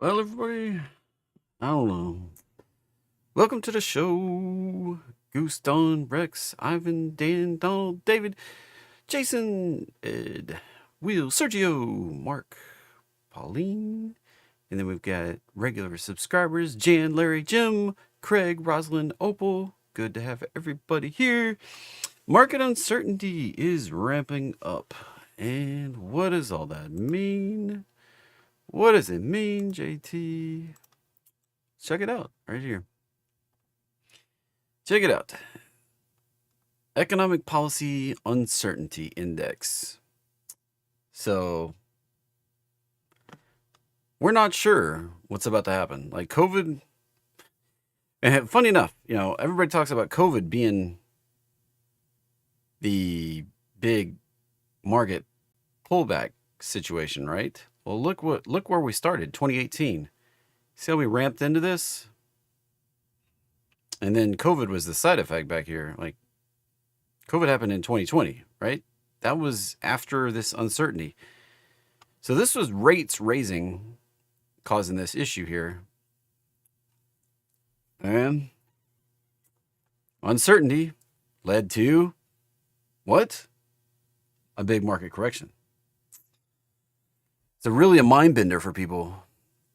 Well, everybody, I don't know. Welcome to the show. Goose, Don, Rex, Ivan, Dan, Donald, David, Jason, Ed, Will, Sergio, Mark, Pauline, and then we've got regular subscribers Jan, Larry, Jim, Craig, Rosalind, Opal. Good to have everybody here. Market uncertainty is ramping up. And what does all that mean? What does it mean, JT? Check it out right here. Check it out. Economic Policy Uncertainty Index. So, we're not sure what's about to happen. Like COVID, and funny enough, everybody talks about COVID being the big market pullback situation, right? Well, look where we started, 2018. See how we ramped into this? And then COVID was the side effect back here. Like COVID happened in 2020, right? That was after this uncertainty. So this was rates raising causing this issue here. And uncertainty led to what? A big market correction. It's really a mind bender for people.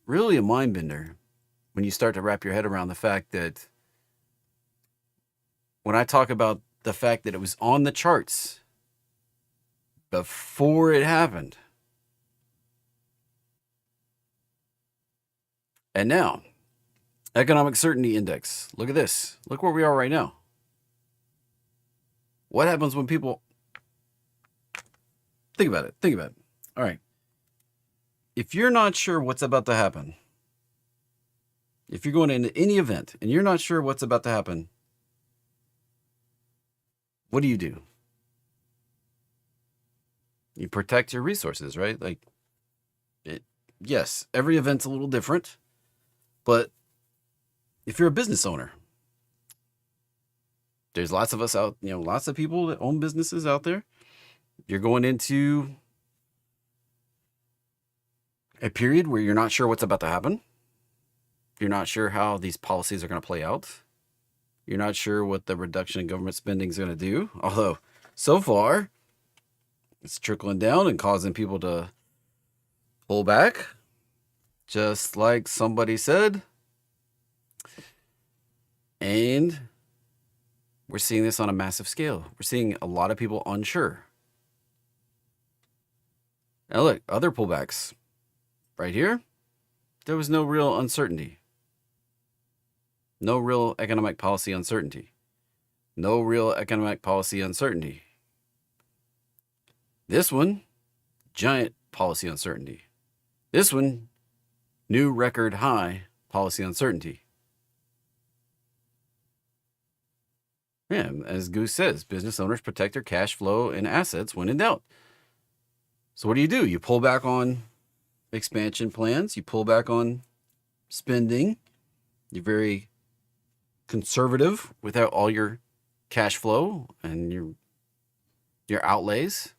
Really a mind bender when you start to wrap your head around the fact that when I talk about the fact that it was on the charts before it happened. And now, Economic Certainty Index. Look at this. Look where we are right now. What happens when people... Think about it. Think about it. All right. If you're not sure what's about to happen, if you're going into any event and you're not sure what's about to happen, what do? You protect your resources, right? Yes, every event's a little different, but if you're a business owner, there's lots of us out, lots of people that own businesses out there. You're going into a period where you're not sure what's about to happen. You're not sure how these policies are going to play out. You're not sure what the reduction in government spending is going to do. Although, so far, it's trickling down and causing people to pull back, just like somebody said. And we're seeing this on a massive scale. We're seeing a lot of people unsure. Now look, other pullbacks. Right here, there was no real uncertainty. No real economic policy uncertainty. No real economic policy uncertainty. This one, giant policy uncertainty. This one, new record high policy uncertainty. Yeah, as Goose says, business owners protect their cash flow and assets when in doubt. So what do? You pull back on expansion plans. You pull back on spending. You're very conservative without all your cash flow and your outlays.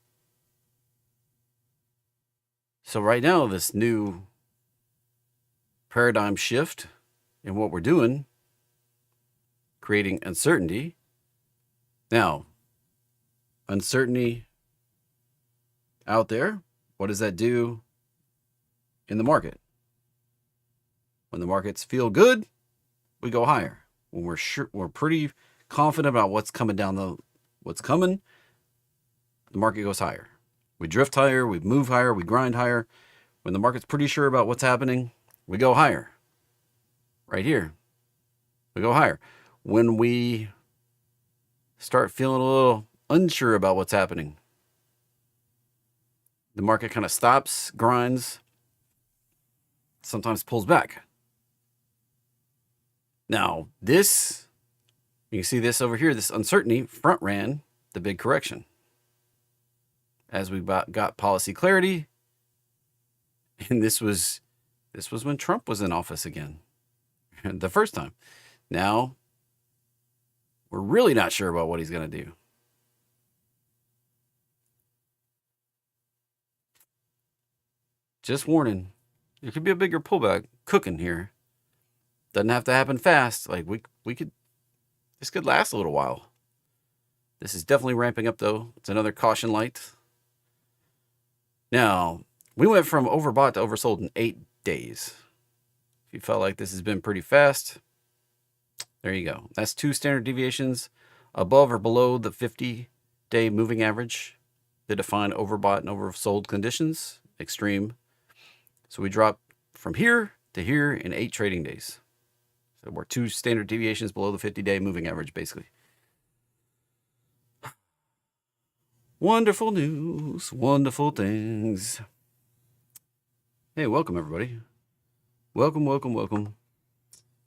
So right now, this new paradigm shift in what we're doing, creating uncertainty. Now, uncertainty out there, what does that do in the market? When the markets feel good, we go higher. When we're pretty confident about what's coming, the market goes higher. We drift higher, we move higher, we grind higher. When the market's pretty sure about what's happening, we go higher. Right here, we go higher. When we start feeling a little unsure about what's happening, the market kind of stops, grinds, sometimes pulls back. Now, you can see this over here, this uncertainty front ran the big correction. As we got policy clarity, and this was when Trump was in office again, the first time. Now, we're really not sure about what he's going to do. Just warning, There could be a bigger pullback cooking here. Doesn't have to happen fast. Like this could last a little while. This is definitely ramping up though. It's another caution light. Now, we went from overbought to oversold in 8 days. If you felt like this has been pretty fast, there you go. That's 2 standard deviations above or below the 50-day moving average that define overbought and oversold conditions. Extreme. So we dropped from here to here in 8 trading days. So we're 2 standard deviations below the 50-day moving average, basically. Wonderful news, wonderful things. Hey, welcome everybody. Welcome, welcome, welcome.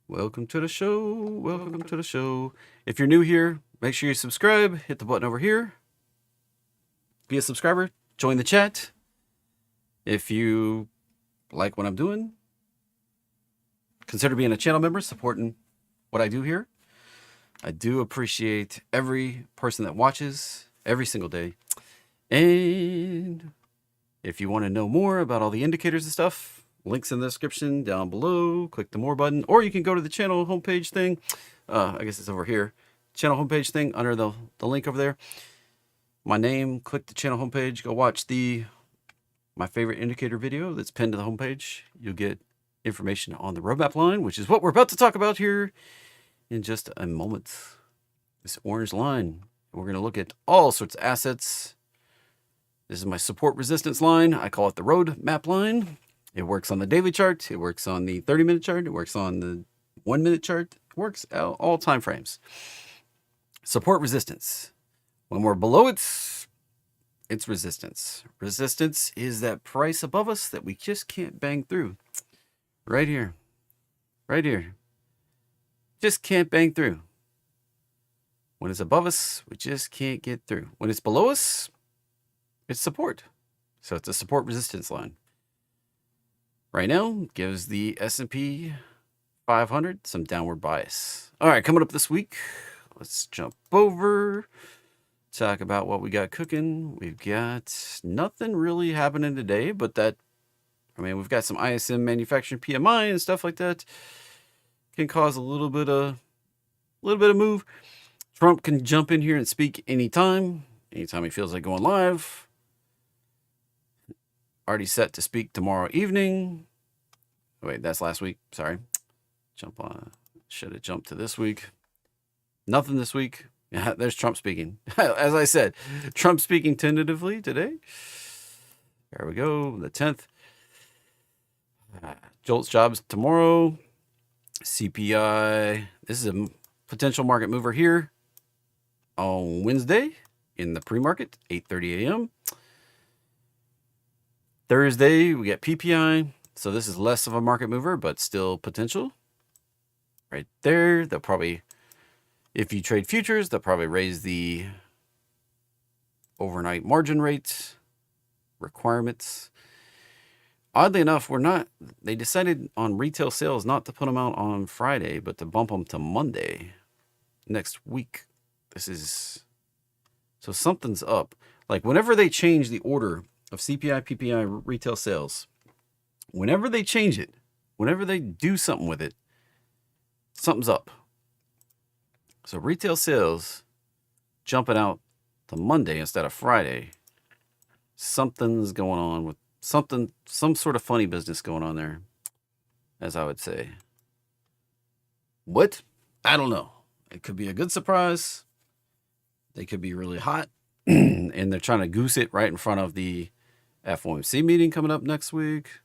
Welcome to the show. Welcome to the show. If you're new here, make sure you subscribe. Hit the button over here. Be a subscriber. Join the chat. If you like what I'm doing, consider being a channel member, supporting what I do here. I do appreciate every person that watches every single day. And if you want to know more about all the indicators and stuff, links in the description down below. Click the more button, or you can go to the channel homepage thing. I guess it's over here. Channel homepage thing under the link over there. My name, click the channel homepage. Go watch my favorite indicator video that's pinned to the homepage. You'll get information on the roadmap line, which is what we're about to talk about here in just a moment. This orange line. We're going to look at all sorts of assets. This is my support resistance line. I call it the roadmap line. It works on the daily chart. It works on the 30-minute chart. It works on the 1-minute chart. It works all time frames. Support resistance. When we're below it, it's resistance. Resistance is that price above us that we just can't bang through. Right here. Right here. Just can't bang through. When it's above us, we just can't get through. When it's below us, it's support. So it's a support resistance line. Right now, gives the S&P 500 some downward bias. All right, coming up this week, let's jump over, talk about what we got cooking. We've got nothing really happening today, but we've got some ISM manufacturing PMI and stuff like that. Can cause a little bit of move. Trump can jump in here and speak anytime he feels like going live. Already set to speak tomorrow evening. Wait, that's last week. Sorry. Should have jumped to this week. Nothing this week. Yeah, there's Trump speaking. As I said, Trump speaking tentatively today. There we go. The 10th. JOLTS jobs tomorrow. CPI. This is a potential market mover here on Wednesday in the pre-market, 8:30 a.m. Thursday, we get PPI. So this is less of a market mover, but still potential. Right there. They'll probably, if you trade futures, they'll probably raise the overnight margin rate requirements. Oddly enough, they decided on retail sales not to put them out on Friday, but to bump them to Monday next week. So something's up. Like whenever they change the order of CPI, PPI, retail sales, whenever they change it, whenever they do something with it, something's up. So retail sales jumping out to Monday instead of Friday. Something's going on with some sort of funny business going on there, as I would say. What? I don't know. It could be a good surprise. They could be really hot, and they're trying to goose it right in front of the FOMC meeting coming up next week.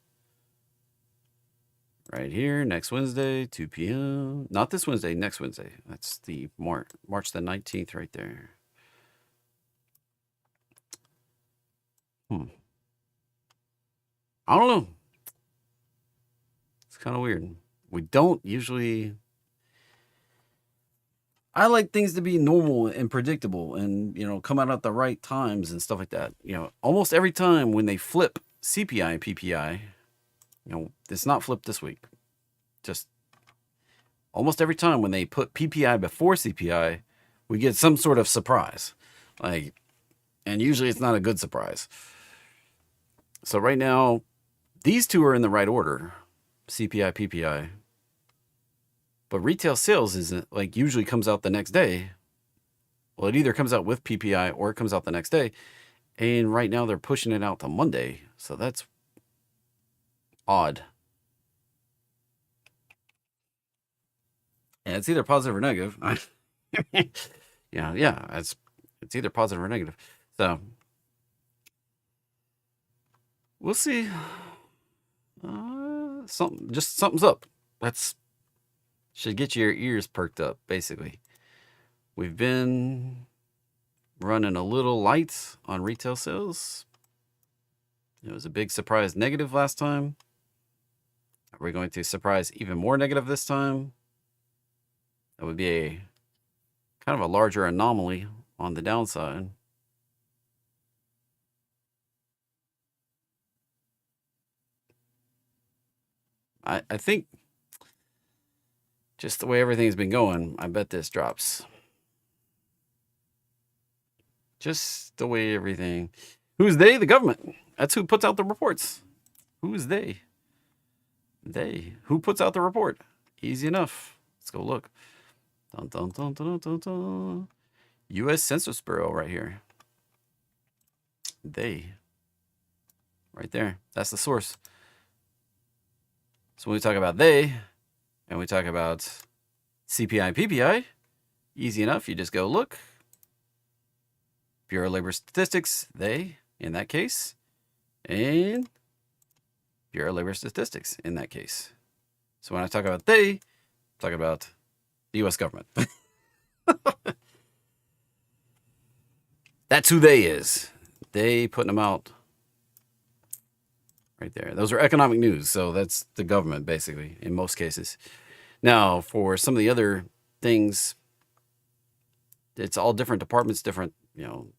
Right here, next Wednesday, 2 p.m. Not this Wednesday, next Wednesday. That's the March the 19th right there. I don't know. It's kind of weird. We don't usually... I like things to be normal and predictable and, come out at the right times and stuff like that. Almost every time when they flip CPI and PPI, it's not flipped this week. Just almost every time when they put PPI before CPI, we get some sort of surprise. And usually it's not a good surprise. So right now, these two are in the right order, CPI, PPI. But retail sales isn't like usually comes out the next day. Well, it either comes out with PPI or it comes out the next day. And right now they're pushing it out to Monday. So that's odd. Yeah, it's either positive or negative. yeah, it's either positive or negative. So we'll see. Something's up. That's should get your ears perked up, basically. We've been running a little light on retail sales. It was a big surprise negative last time. Are we going to surprise even more negative this time? That would be a kind of a larger anomaly on the downside. I think just the way everything's been going, I bet this drops. Just the way everything. Who's they? The government. That's who puts out the reports. Who's they? They. Who puts out the report? Easy enough. Let's go look. Dun, dun, dun, dun, dun, dun. U.S. Census Bureau right here. They. Right there. That's the source. So when we talk about they, and we talk about CPI and PPI, easy enough. You just go look. Bureau of Labor Statistics, they, in that case. And Bureau of Labor Statistics, in that case. So when I talk about they, I talk about the U.S. government. That's who they is. They putting them out right there. Those are economic news, so that's the government, basically, in most cases. Now, for some of the other things, it's all different departments, different,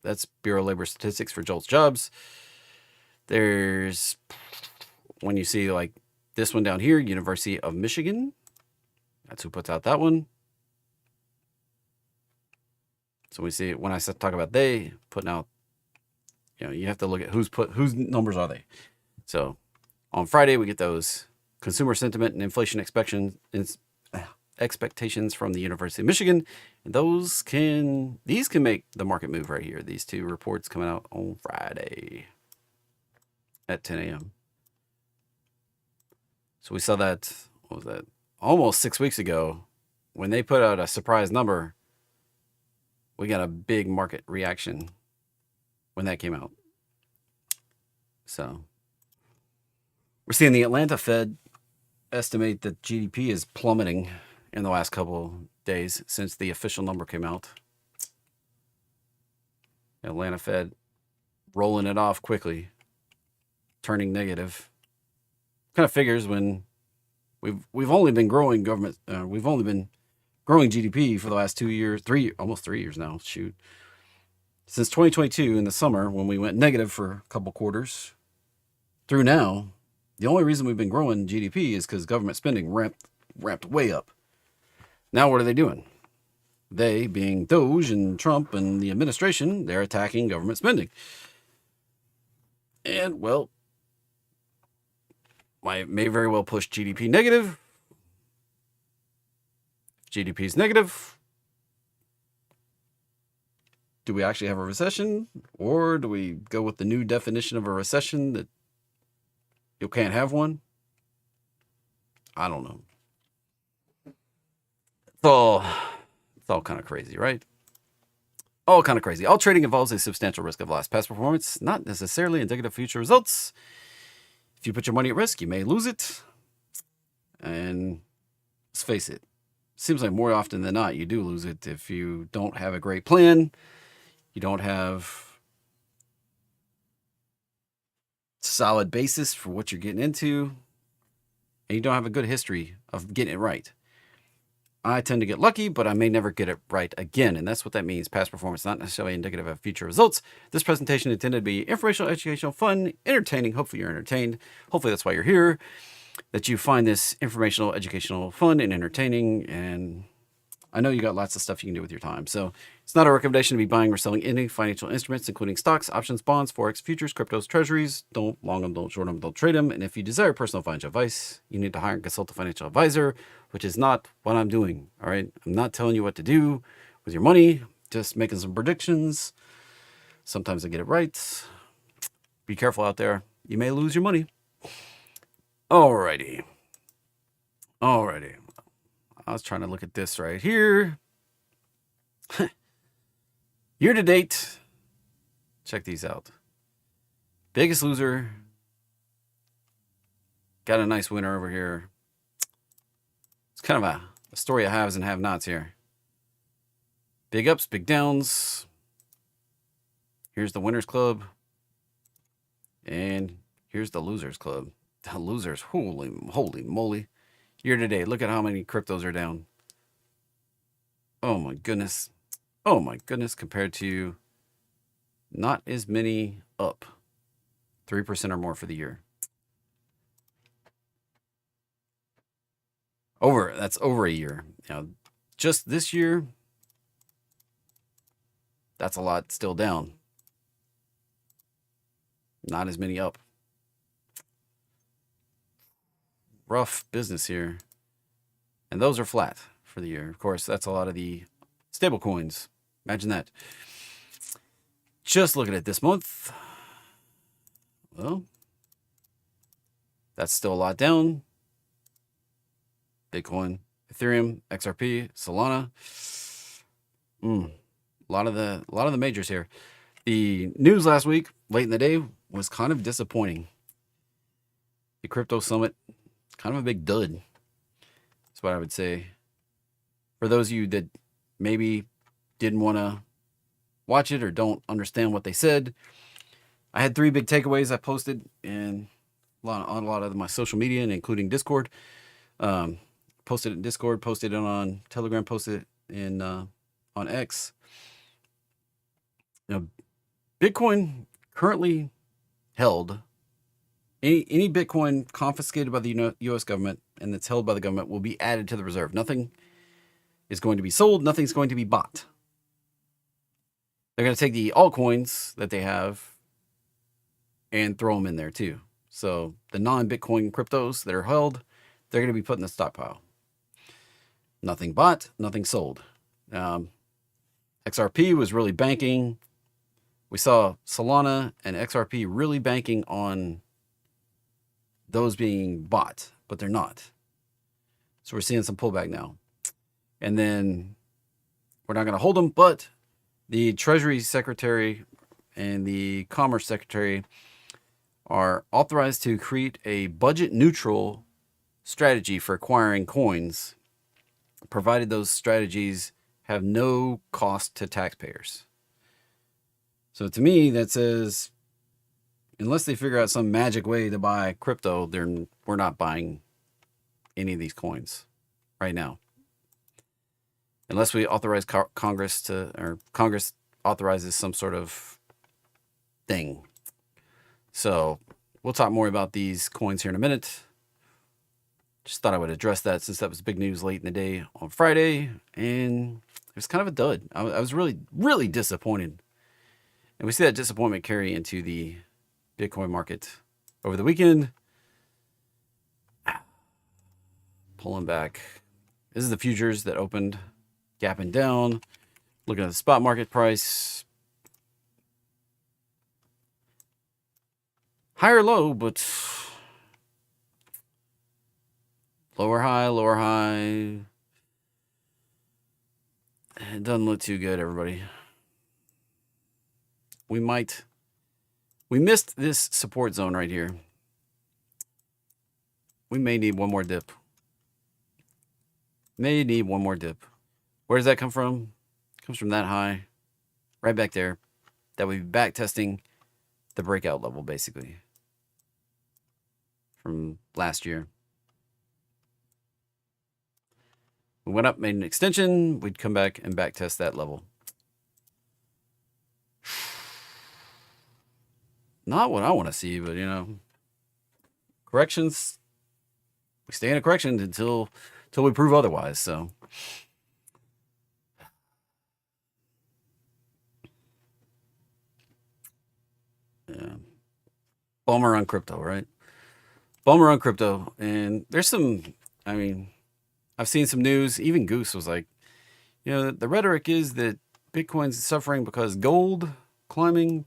that's Bureau of Labor Statistics for JOLTS jobs. There's, when you see like this one down here, University of Michigan, that's who puts out that one. So we see when I talk about they putting out, you have to look at whose numbers are they. So on Friday, we get those consumer sentiment and inflation expectations from the University of Michigan. And these can make the market move right here. These two reports coming out on Friday at 10 a.m. So we saw that, what was that? Almost 6 weeks ago when they put out a surprise number. We got a big market reaction when that came out. So we're seeing the Atlanta Fed estimate that GDP is plummeting in the last couple days since the official number came out. Atlanta Fed rolling it off quickly, turning negative. Kind of figures when we've only been growing we've only been growing GDP for the last 2 years, almost 3 years now. Shoot. Since 2022 in the summer when we went negative for a couple quarters through now, the only reason we've been growing GDP is because government spending ramped way up. Now what are they doing? They, being Doge and Trump and the administration, they're attacking government spending. And, well, may very well push GDP negative. If GDP is negative, do we actually have a recession? Or do we go with the new definition of a recession that you can't have one? I don't know. It's all kind of crazy, right? All kind of crazy. All trading involves a substantial risk of loss. Past performance, not necessarily indicative of future results. If you put your money at risk, you may lose it. And let's face it, seems like more often than not, you do lose it if you don't have a great plan. You don't have solid basis for what you're getting into. And you don't have a good history of getting it right. I tend to get lucky, but I may never get it right again. And that's what that means. Past performance, not necessarily indicative of future results. This presentation is intended to be informational, educational, fun, entertaining. Hopefully you're entertained. Hopefully that's why you're here. That you find this informational, educational, fun, and entertaining. And I know you got lots of stuff you can do with your time. So it's not a recommendation to be buying or selling any financial instruments, including stocks, options, bonds, forex, futures, cryptos, treasuries. Don't long them, don't short them, don't trade them. And if you desire personal financial advice, you need to hire and consult a financial advisor, which is not what I'm doing. All right. I'm not telling you what to do with your money, just making some predictions. Sometimes I get it right. Be careful out there. You may lose your money. Alrighty. I was trying to look at this right here. Year to date. Check these out. Biggest Loser. Got a nice winner over here. It's kind of a story of haves and have-nots here. Big ups, big downs. Here's the Winners Club. And here's the Losers Club. The losers, holy moly. Year to date, look at how many cryptos are down. Oh my goodness. Compared to not as many up. 3% or more for the year. That's over a year. Just this year, that's a lot still down. Not as many up. Rough business here. And those are flat for the year. Of course, that's a lot of the stable coins. Imagine that. Just looking at this month. Well, that's still a lot down. Bitcoin, Ethereum, XRP, Solana. A lot of the majors here. The news last week, late in the day, was kind of disappointing. The crypto summit, kind of a big dud. That's what I would say. For those of you that maybe didn't want to watch it or don't understand what they said, I had 3 big takeaways I posted on a lot of my social media, and including Discord. Posted it in Discord, posted it on Telegram, posted it on X. Bitcoin currently held. Any Bitcoin confiscated by the U.S. government and that's held by the government will be added to the reserve. Nothing is going to be sold. Nothing's going to be bought. They're going to take the altcoins that they have and throw them in there too. So the non-Bitcoin cryptos that are held, they're going to be put in the stockpile. Nothing bought, nothing sold. XRP was really banking. We saw Solana and XRP really banking on those being bought, but they're not. So we're seeing some pullback now. And then we're not going to hold them, but the Treasury Secretary and the Commerce Secretary are authorized to create a budget-neutral strategy for acquiring coins, provided those strategies have no cost to taxpayers. So to me, that says, unless they figure out some magic way to buy crypto, we're not buying any of these coins right now. Unless we authorize Congress or Congress authorizes some sort of thing. So we'll talk more about these coins here in a minute. Just thought I would address that since that was big news late in the day on Friday. And it was kind of a dud. I was really, really disappointed. And we see that disappointment carry into the Bitcoin market over the weekend. Pulling back. This is the futures that opened, gapping down. Looking at the spot market price. Higher low, but lower high. It doesn't look too good, everybody. We missed this support zone right here. We may need one more dip. Where does that come from? It comes from that high. Right back there. That would be back testing the breakout level, basically. From last year. We went up, made an extension. We'd come back and back test that level. Not what I want to see, but corrections. We stay in a correction until we prove otherwise. So Yeah. Bummer on crypto, right? Bummer on crypto. And there's some, I mean, I've seen some news. Even Goose was like, the rhetoric is that Bitcoin's suffering because gold climbing.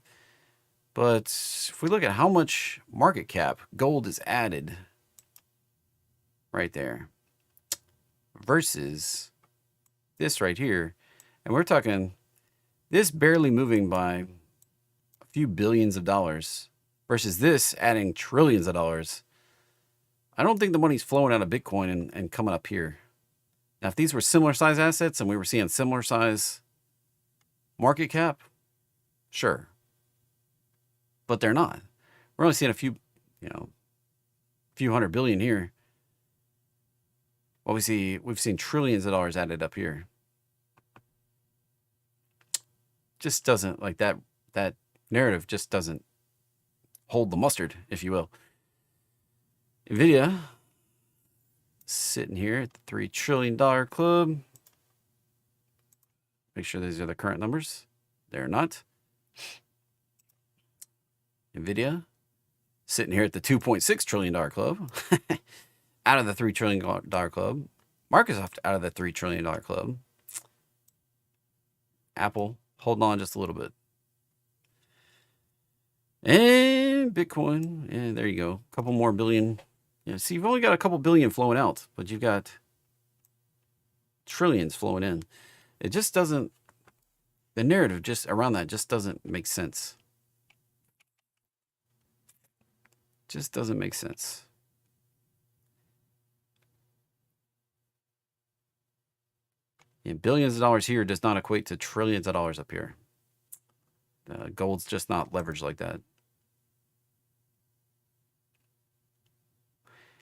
But if we look at how much market cap gold is added right there versus this right here, and we're talking this barely moving by a few billions of dollars versus this adding trillions of dollars. I don't think the money's flowing out of Bitcoin and coming up here. Now, if these were similar size assets and we were seeing similar size market cap, sure. But they're not. We're only seeing a few hundred billion here. Well, we've seen trillions of dollars added up here. Just doesn't, like, that narrative just doesn't hold the mustard, if you will. Nvidia sitting here at the $3 trillion club. Make sure these are the current numbers. They're not. Nvidia sitting here at the $2.6 trillion club. Out of the $3 trillion club. Microsoft out of the $3 trillion club. Apple holding on just a little bit. And Bitcoin. And there you go. A couple more billion. See, you've only got a couple billion flowing out, but you've got trillions flowing in. It just doesn't, the narrative just around that just doesn't make sense. Just doesn't make sense. And billions of dollars here does not equate to trillions of dollars up here. Gold's just not leveraged like that.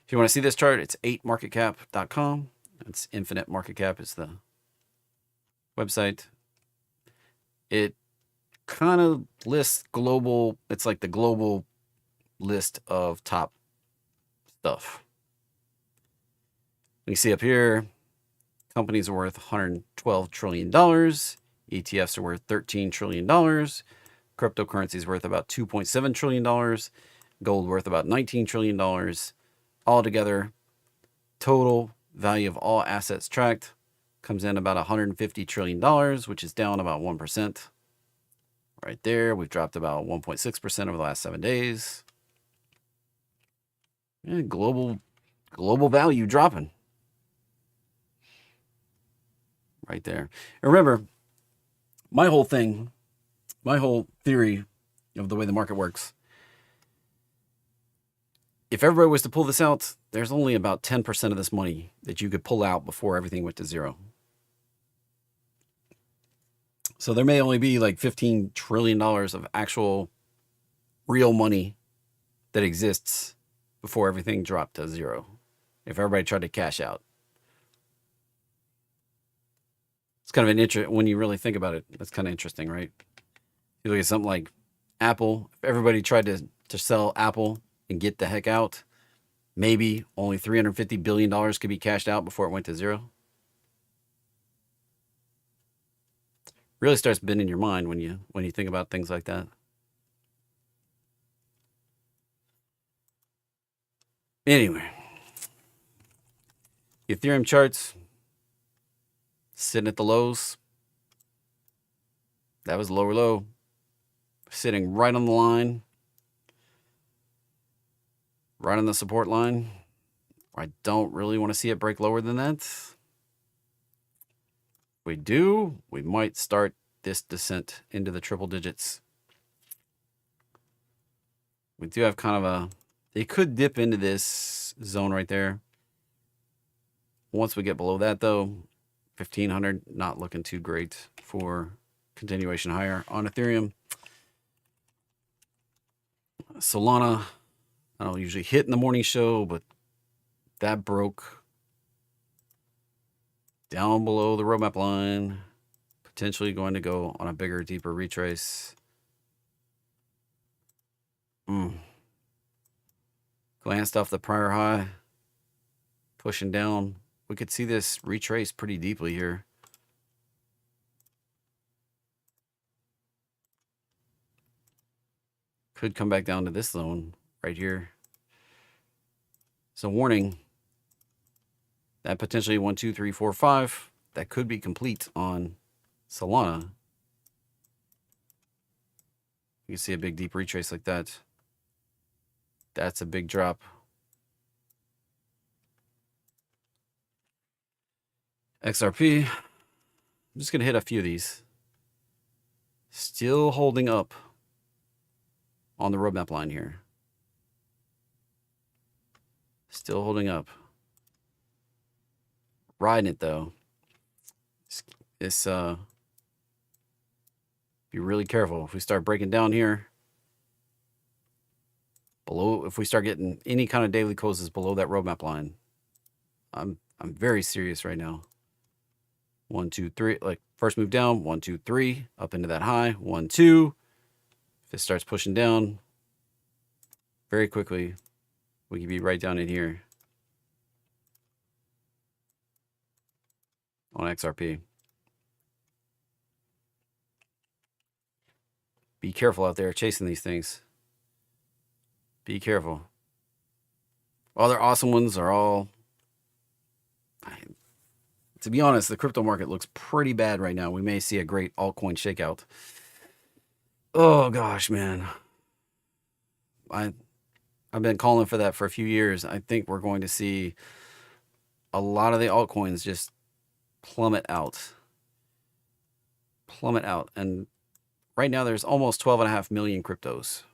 If you want to see this chart, it's 8marketcap.com. It's Infinite Market Cap is the website. It kind of lists global, it's like the global list of top stuff. You see up here, companies are worth $112 trillion. ETFs are worth $13 trillion. Cryptocurrency is worth about $2.7 trillion. Gold worth about $19 trillion. Altogether, total value of all assets tracked comes in about $150 trillion, which is down about 1%. Right there, we've dropped about 1.6% over the last 7 days. And global value dropping. Right there. And remember, my whole theory of the way the market works, if everybody was to pull this out, there's only about 10% of this money that you could pull out before everything went to zero. So there may only be like $15 trillion of actual real money that exists before everything dropped to zero. If everybody tried to cash out. It's kind of an when you really think about it, that's kind of interesting, right? You look at something like Apple. If everybody tried to sell Apple and get the heck out, maybe only $350 billion could be cashed out before it went to zero. Really starts bending your mind when you think about things like that. Anyway, Ethereum charts sitting at the lows. That was lower low, sitting right on the line, right on the support line. I don't really want to see it break lower than that. If we do, we might start this descent into the triple digits. We do have kind of it could dip into this zone right there. Once we get below that though, 1500, not looking too great for continuation higher on Ethereum. Solana, I don't usually hit in the morning show, but that broke down below the roadmap line, potentially going to go on a bigger, deeper retrace. Glanced off the prior high, pushing down. We could see this retrace pretty deeply here. Could come back down to this zone right here. So warning, that potentially 1, 2, 3, 4, 5, that could be complete on Solana. You can see a big deep retrace like that. That's a big drop. XRP, I'm just going to hit a few of these. Still holding up on the roadmap line here. Still holding up. Riding it though. It's be really careful. If we start breaking down here below, if we start getting any kind of daily closes below that roadmap line, I'm very serious right now. 1, 2, 3, like first move down, 1, 2, 3, up into that high, 1, 2. If it starts pushing down very quickly, we could be right down in here on XRP. Be careful out there chasing these things. Be careful. Other awesome ones are all... To be honest, the crypto market looks pretty bad right now. We may see a great altcoin shakeout. Oh gosh, man. I've been calling for that for a few years. I think we're going to see a lot of the altcoins just plummet out. Plummet out. And right now there's almost 12.5 million cryptos.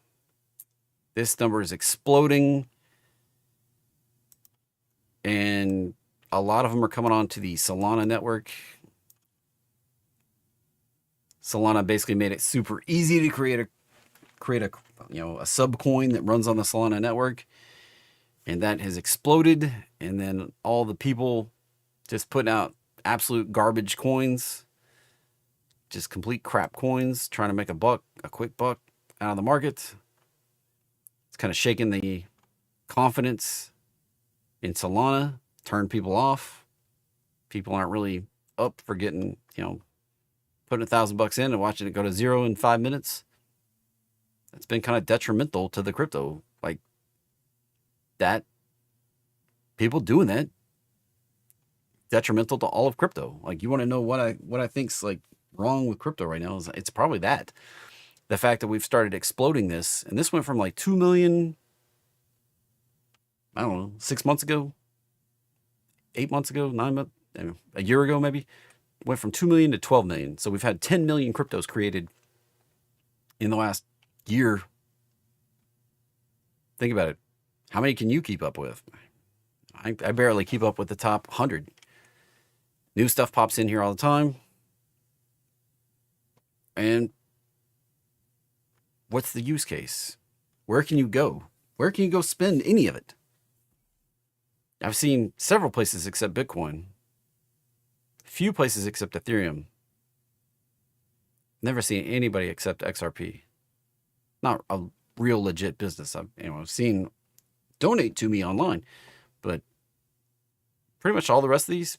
This number is exploding. And a lot of them are coming on to the Solana network. Solana basically made it super easy to create a sub coin that runs on the Solana network, and that has exploded. And then all the people just putting out absolute garbage coins, just complete crap coins, trying to make a buck, a quick buck out of the market. It's kind of shaking the confidence in Solana. Turn people off. People aren't really up for getting, putting $1,000 in and watching it go to zero in 5 minutes. It's been kind of detrimental to the crypto. Like that, people doing that, detrimental to all of crypto. Like, you want to know what I think's like wrong with crypto right now? It's probably that. The fact that we've started exploding this, and this went from like 2 million, I don't know, 6 months ago, 8 months ago, 9 months, a year ago maybe, went from 2 million to 12 million. So we've had 10 million cryptos created in the last year. Think about it. How many can you keep up with? I barely keep up with the top 100. New stuff pops in here all the time. And what's the use case? Where can you go? Where can you go spend any of it? I've seen several places except Bitcoin. Few places except Ethereum. Never seen anybody except XRP. Not a real legit business. I've seen donate to me online, but pretty much all the rest of these,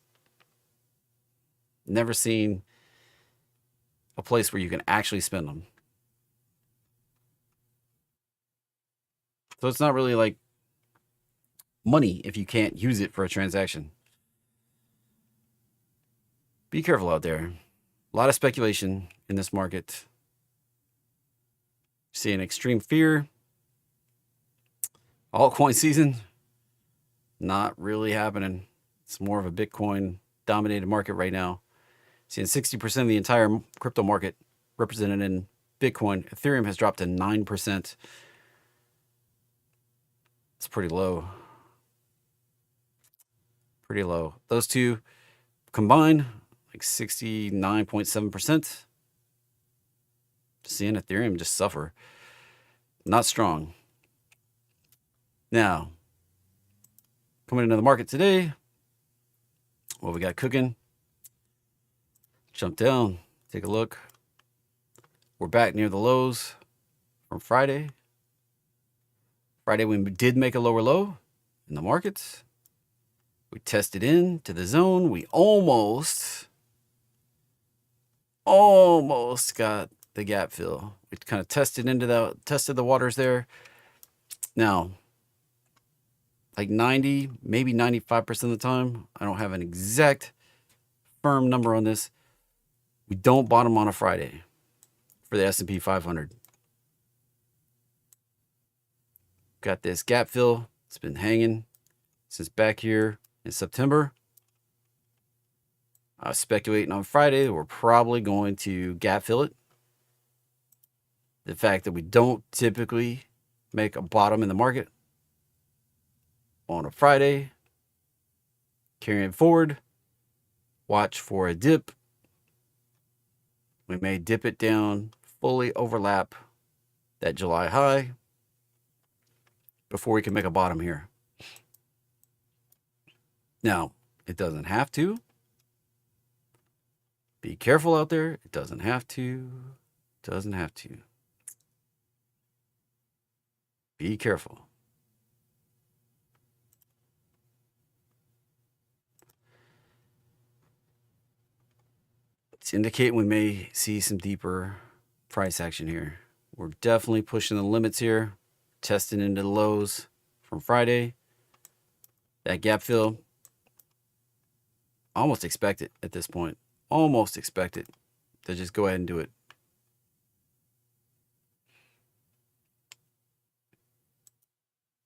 never seen a place where you can actually spend them. So it's not really like money if you can't use it for a transaction. Be careful out there. A lot of speculation in this market. Seeing extreme fear. Altcoin season, not really happening. It's more of a Bitcoin dominated market right now. Seeing 60% of the entire crypto market represented in Bitcoin. Ethereum has dropped to 9%. It's pretty low. Pretty low. Those two combined, like 69.7%. Seeing Ethereum just suffer. Not strong. Now, coming into the market today, what we got cooking? Jump down, take a look. We're back near the lows from Friday. Friday, we did make a lower low in the markets. We tested into the zone. We almost got the gap fill. We kind of tested the waters there. Now, like 90, maybe 95% of the time, I don't have an exact firm number on this. We don't bottom on a Friday for the S&P 500. Got this gap fill. It's been hanging since back here in September. I was speculating on Friday that we're probably going to gap fill it. The fact that we don't typically make a bottom in the market on a Friday, carrying forward, watch for a dip. We may dip it down, fully overlap that July high before we can make a bottom here. Now, it doesn't have to. Be careful out there. It doesn't have to. Doesn't have to. Be careful. It's indicating we may see some deeper price action here. We're definitely pushing the limits here, testing into the lows from Friday. That gap fill, almost expect it at this point. Almost expect it to just go ahead and do it.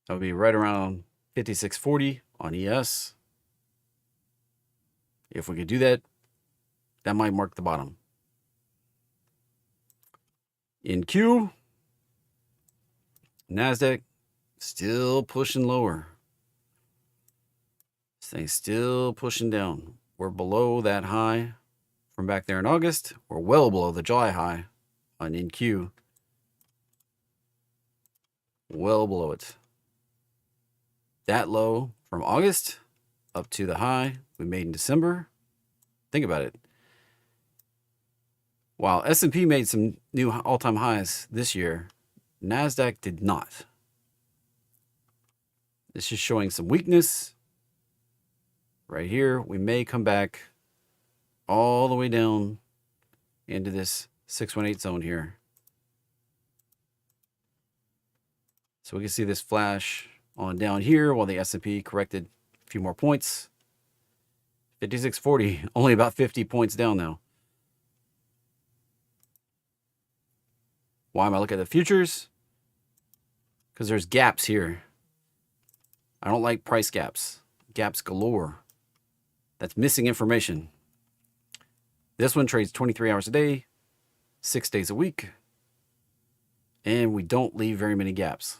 That would be right around 56.40 on ES. If we could do that, that might mark the bottom. In Q, NASDAQ still pushing lower. This thing's still pushing down. We're below that high from back there in August. We're well below the July high on NQ. Well below it. That low from August up to the high we made in December. Think about it. While S&P made some new all-time highs this year, NASDAQ did not. This is showing some weakness. Right here, we may come back all the way down into this 618 zone here. So we can see this flash on down here while the S&P corrected a few more points. 56.40, only about 50 points down now. Why am I looking at the futures? Because there's gaps here. I don't like price gaps. Gaps galore. That's missing information. This one trades 23 hours a day, 6 days a week, and we don't leave very many gaps.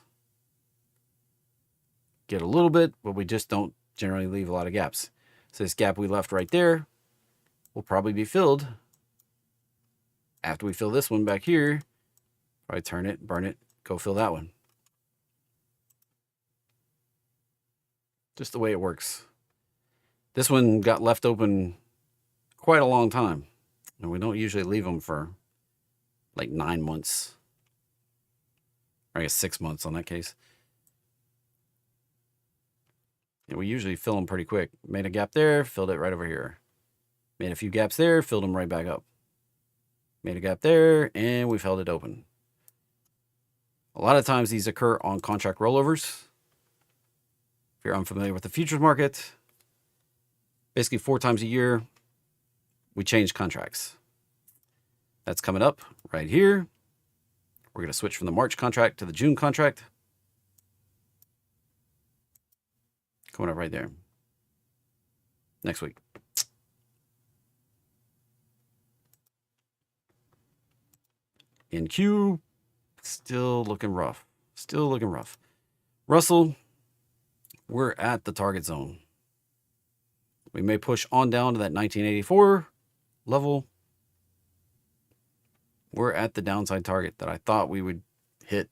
Get a little bit, but we just don't generally leave a lot of gaps. So this gap we left right there will probably be filled after we fill this one back here. Probably turn it, burn it, go fill that one. Just the way it works. This one got left open quite a long time. And we don't usually leave them for like 9 months. Or I guess 6 months on that case. And we usually fill them pretty quick. Made a gap there, filled it right over here. Made a few gaps there, filled them right back up. Made a gap there, and we've held it open. A lot of times these occur on contract rollovers. If you're unfamiliar with the futures market, basically 4 times a year, we change contracts. That's coming up right here. We're going to switch from the March contract to the June contract. Coming up right there. Next week. In Q, still looking rough. Still looking rough. Russell, we're at the target zone. We may push on down to that 1984 level. We're at the downside target that I thought we would hit,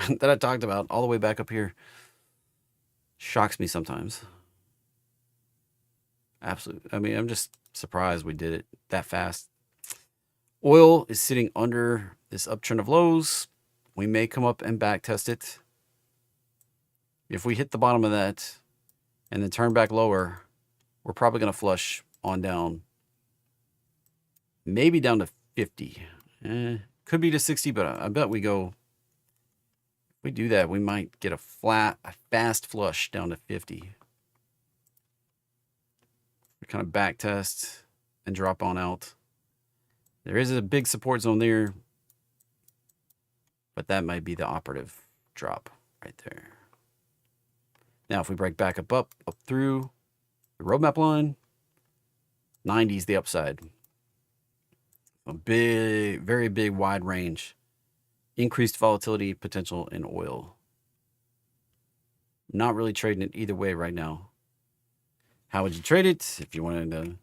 that I talked about all the way back up here. Shocks me sometimes. Absolutely. I mean, I'm just surprised we did it that fast. Oil is sitting under this uptrend of lows. We may come up and back test it. If we hit the bottom of that and then turn back lower, we're probably going to flush on down. Maybe down to 50. Could be to 60, but I bet we go. If we do that, we might get a fast flush down to 50. We kind of back test and drop on out. There is a big support zone there, but that might be the operative drop right there. Now, if we break back up through the roadmap line, 90 is the upside. A big, very big, wide range. Increased volatility potential in oil. Not really trading it either way right now. How would you trade it? If you wanted to,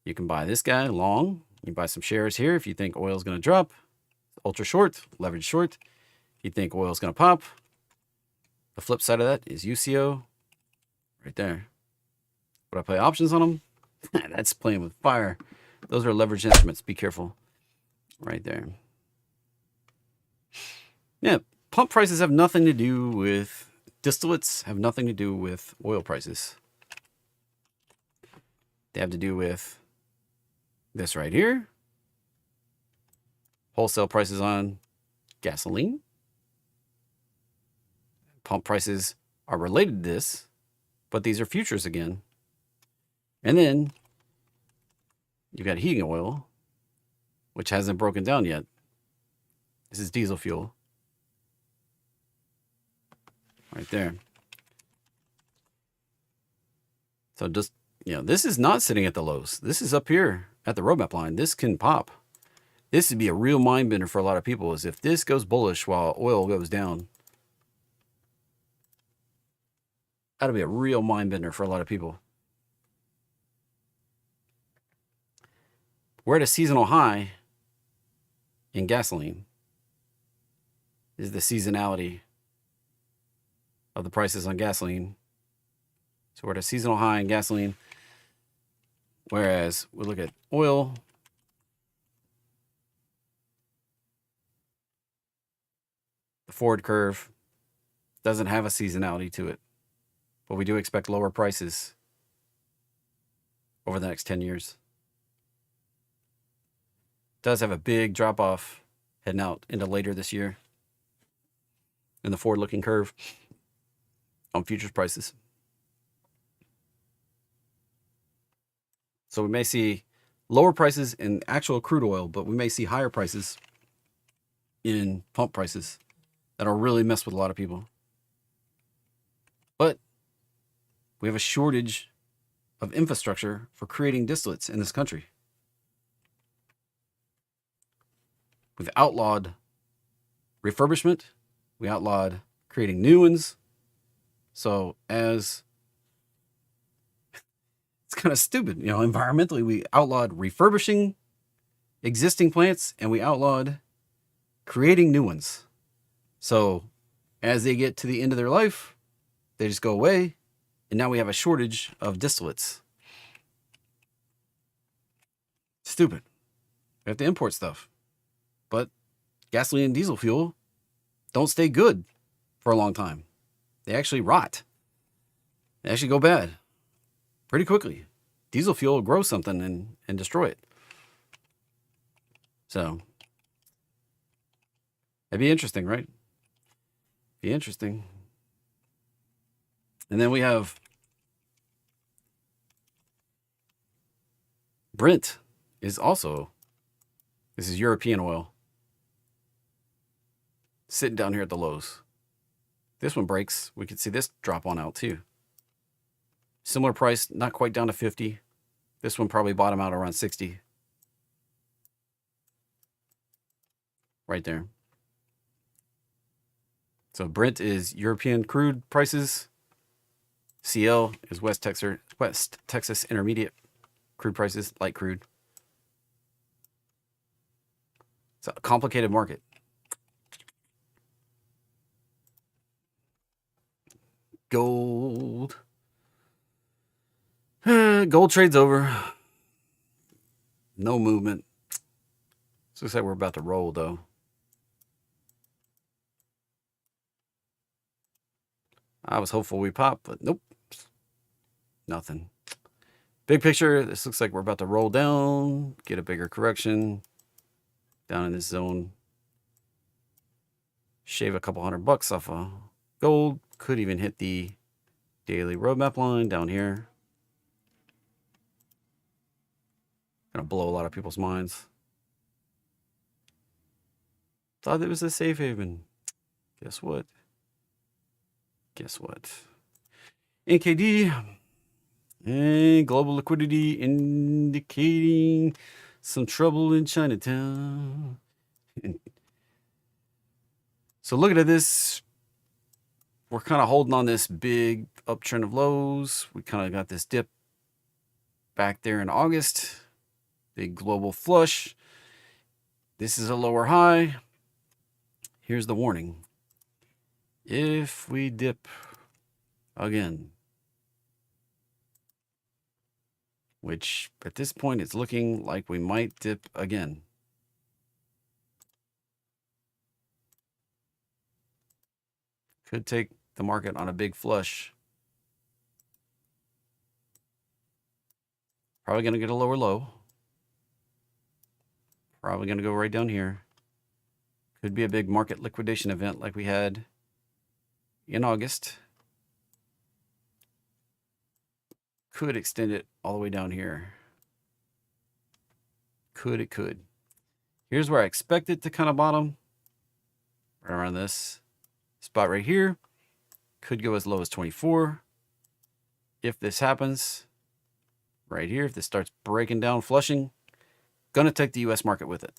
you can buy this guy long. You can buy some shares here if you think oil is going to drop. Ultra short, leverage short. If you think oil is going to pop. The flip side of that is UCO right there. Would I play options on them? That's playing with fire. Those are leverage instruments. Be careful. Right there. Yeah, pump prices have nothing to do with distillates, have nothing to do with oil prices. They have to do with this right here. Wholesale prices on gasoline. Pump prices are related to this, but these are futures again. And then you've got heating oil, which hasn't broken down yet. This is diesel fuel. Right there. So just, this is not sitting at the lows. This is up here at the roadmap line. This can pop. This would be a real mind bender for a lot of people, is if this goes bullish while oil goes down. That'll be a real mind bender for a lot of people. We're at a seasonal high in gasoline. This is the seasonality of the prices on gasoline. So we're at a seasonal high in gasoline. Whereas we look at oil. The forward curve doesn't have a seasonality to it. But we do expect lower prices over the next 10 years. It does have a big drop off heading out into later this year in the forward-looking curve on futures prices. So we may see lower prices in actual crude oil, but we may see higher prices in pump prices that'll really mess with a lot of people. But we have a shortage of infrastructure for creating distillates in this country. We've outlawed refurbishment. We outlawed creating new ones. So it's kind of stupid. Environmentally, we outlawed refurbishing existing plants and we outlawed creating new ones. So as they get to the end of their life, they just go away. And now we have a shortage of distillates. Stupid. We have to import stuff. But gasoline and diesel fuel don't stay good for a long time. They actually rot. They actually go bad pretty quickly. Diesel fuel will grow something and destroy it. So, it'd be interesting, right? Be interesting. And then we have Brent is also, this is European oil, sitting down here at the lows. This one breaks. We could see this drop on out too. Similar price, not quite down to 50. This one probably bottom out around 60. Right there. So Brent is European crude prices. CL is West Texas Intermediate crude prices, light crude. It's a complicated market. Gold. Gold trade's over. No movement. This looks like we're about to roll, though. I was hopeful we pop, but nope. Nothing. Big picture, this looks like we're about to roll down, get a bigger correction, down in this zone. Shave a couple $100 off of gold. Could even hit the daily roadmap line down here. Gonna blow a lot of people's minds. Thought it was a safe haven. Guess what? Guess what? NKD and global liquidity indicating some trouble in Chinatown. So looking at this, we're kind of holding on this big uptrend of lows. We kind of got this dip back there in August. Big global flush. This is a lower high. Here's the warning. If we dip again, which at this point it's looking like we might dip again. Could take the market on a big flush. Probably going to get a lower low. Probably going to go right down here. Could be a big market liquidation event like we had in August. Could extend it all the way down here. It could. Here's where I expect it to kind of bottom. Right around this spot right here. Could go as low as 24. If this happens, right here, if this starts breaking down, flushing, gonna take the US market with it.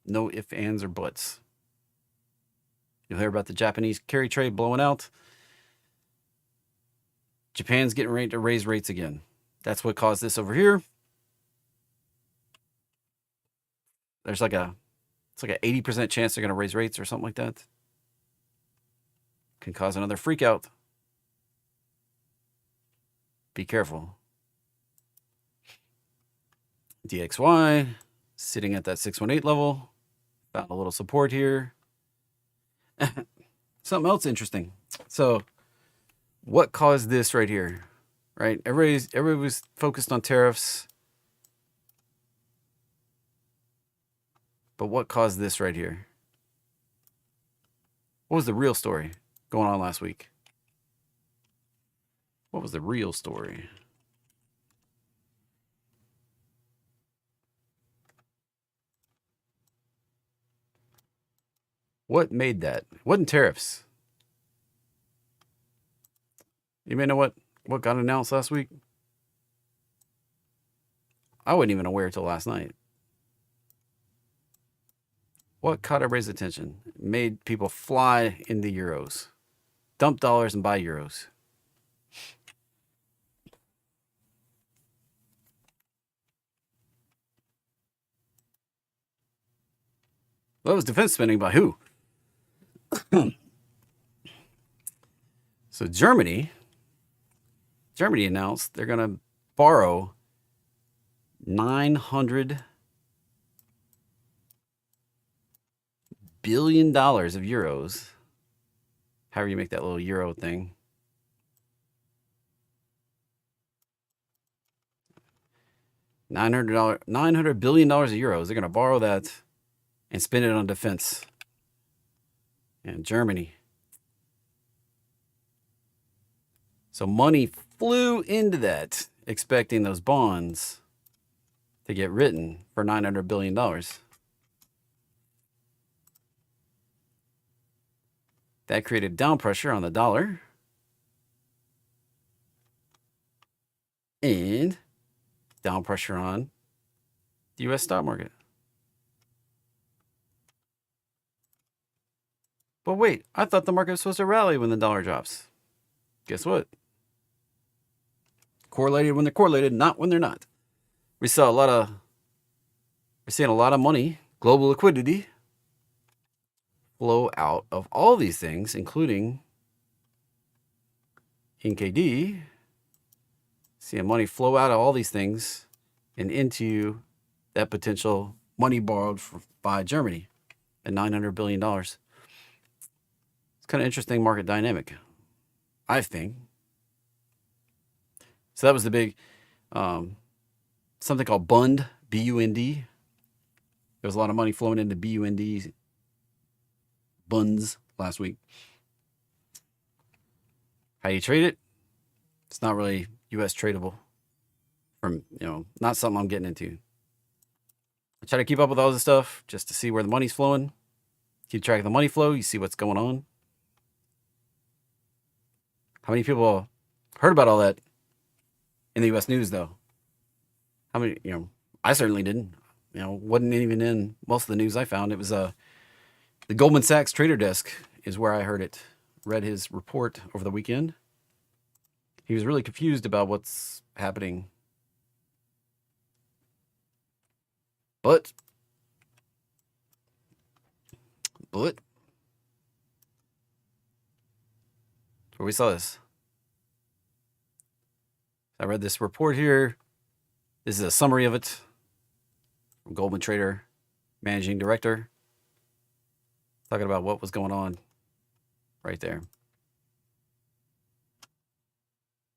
No ifs, ands, or buts. You'll hear about the Japanese carry trade blowing out. Japan's getting ready to raise rates again. That's what caused this over here. There's like a 80% chance they're going to raise rates or something like that. Can cause another freak out. Be careful. DXY sitting at that 618 level. Found a little support here. Something else interesting. So what caused this right here? Right? Everybody was focused on tariffs. But what caused this right here? What was the real story going on last week? What was the real story? What made that? It wasn't tariffs. You may know what got announced last week? I wasn't even aware till last night. What caught everybody's attention? Made people fly into euros. Dump dollars and buy euros. Well, it was defense spending by who? So Germany announced they're going to borrow $900 billion of euros. However you make that little euro thing. $900 billion of euros. They're going to borrow that and spend it on defense. And Germany. So money flew into that, expecting those bonds to get written for $900 billion. That created down pressure on the dollar. And down pressure on the U.S. stock market. But wait, I thought the market was supposed to rally when the dollar drops. Guess what? Correlated when they're correlated, not when they're not. We're seeing a lot of money, global liquidity, flow out of all these things, including NKD. Seeing money flow out of all these things and into that potential money borrowed by Germany at $900 billion. It's kind of interesting market dynamic, I think. So that was the big, something called BUND, B-U-N-D. There was a lot of money flowing into BUND buns last week. How do you trade it? It's not really US tradable. From, not something I'm getting into. I try to keep up with all this stuff just to see where the money's flowing. Keep track of the money flow. You see what's going on. How many people heard about all that in the US news, though? How many, I certainly didn't. Wasn't even in most of the news I found. It was the Goldman Sachs Trader Desk is where I heard it. Read his report over the weekend. He was really confused about what's happening. But where we saw this. I read this report here. This is a summary of it from Goldman Trader, Managing Director, talking about what was going on right there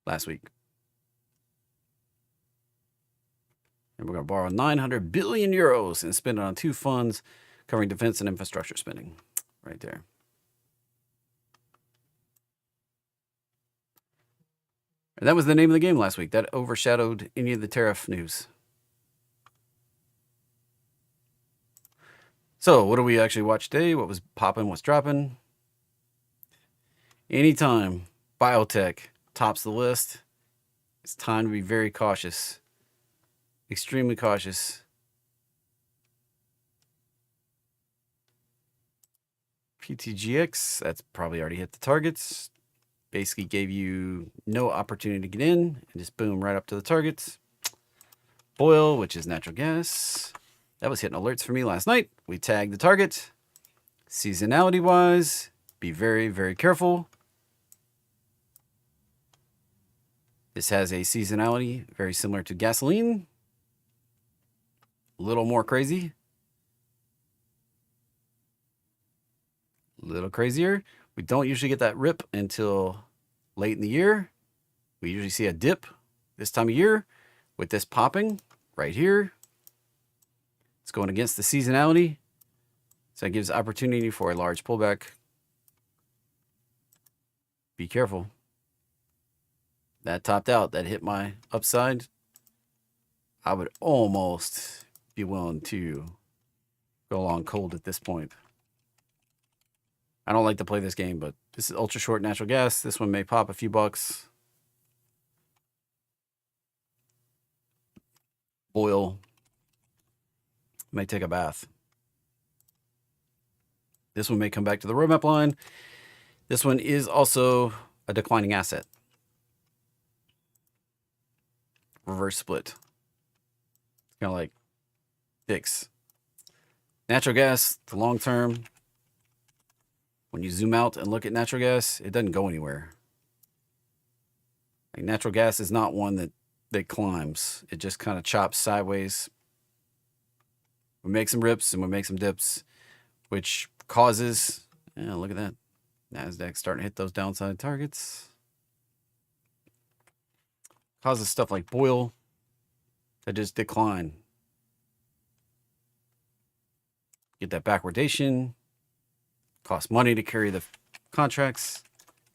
last week. And we're going to borrow 900 billion euros and spend it on 2 funds covering defense and infrastructure spending. Right there. And that was the name of the game last week. That overshadowed any of the tariff news. So, what do we actually watch today? What was popping? What's dropping? Anytime biotech tops the list, it's time to be very cautious. Extremely cautious. PTGX, that's probably already hit the targets. Basically gave you no opportunity to get in and just boom, right up to the targets. Oil, which is natural gas. That was hitting alerts for me last night. We tagged the target. Seasonality wise, be very, very careful. This has a seasonality very similar to gasoline. A little more crazy. A little crazier. We don't usually get that rip until late in the year. We usually see a dip this time of year with this popping right here. It's going against the seasonality. So it gives opportunity for a large pullback. Be careful. That topped out. That hit my upside. I would almost be willing to go long cold at this point. I don't like to play this game, but this is ultra short natural gas. This one may pop a few bucks. Oil may take a bath. This one may come back to the roadmap line. This one is also a declining asset. Reverse split. It's kind of like VIX. Natural gas, the long term. When you zoom out and look at natural gas, it doesn't go anywhere. Like natural gas is not one that climbs. It just kind of chops sideways. We make some rips and we make some dips, which causes, look at that. NASDAQ starting to hit those downside targets. Causes stuff like oil to just decline. Get that backwardation. Costs money to carry the contracts.